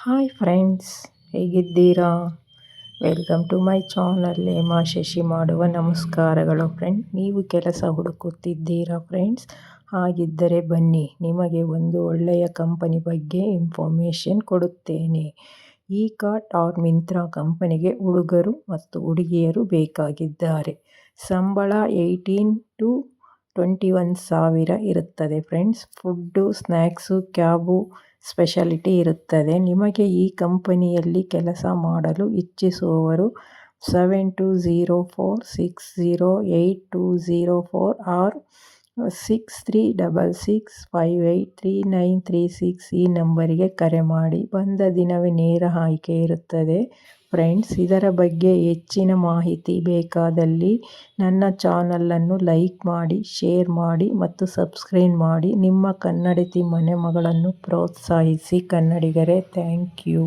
Hi friends, ಹೇಗಿದ್ದೀರಾ? Welcome to my channel Hema Shashi ಮಾಡುವ ನಮಸ್ಕಾರಗಳು. ನೀವು ಕೆಲಸ ಹುಡುಕುತ್ತಿದ್ದೀರಾ ಫ್ರೆಂಡ್ಸ್? ಹಾಗಿದ್ದರೆ ಬನ್ನಿ, ನಿಮಗೆ ಒಂದು ಒಳ್ಳೆಯ ಕಂಪನಿ ಬಗ್ಗೆ ಇನ್ಫಾರ್ಮೇಷನ್ ಕೊಡುತ್ತೇನೆ. ಇಕಾರ್ಟ್ ಆರ್ ಮಿಂತ್ರಾ ಕಂಪನಿಗೆ ಹುಡುಗರು ಮತ್ತು ಹುಡುಗಿಯರು ಬೇಕಾಗಿದ್ದಾರೆ. ಸಂಬಳ 18 to 21,000 ಇರುತ್ತದೆ friends. Food, snacks, cab speciality ಇರುತ್ತದೆ. ನಿಮಗೆ ಈ ಕಂಪನಿಯಲ್ಲಿ ಕೆಲಸ ಮಾಡಲು ಇಚ್ಛಿಸುವವರು 7204608204 ಆರ್ 6366583936 ಈ ನಂಬರಿಗೆ ಕರೆ ಮಾಡಿ. ಬಂದ ದಿನವೇ ನೇರ ಆಯ್ಕೆ ಇರುತ್ತದೆ ಫ್ರೆಂಡ್ಸ್. ಇದರ ಬಗ್ಗೆ ಹೆಚ್ಚಿನ ಮಾಹಿತಿ ಬೇಕಾದಲ್ಲಿ ನನ್ನ ಚಾನಲನ್ನು ಲೈಕ್ ಮಾಡಿ, ಶೇರ್ ಮಾಡಿ ಮತ್ತು ಸಬ್ಸ್ಕ್ರೈಬ್ ಮಾಡಿ. ನಿಮ್ಮ ಕನ್ನಡತಿ ಮನೆ ಮಗಳನ್ನು ಪ್ರೋತ್ಸಾಹಿಸಿ ಕನ್ನಡಿಗರೇ. Thank you.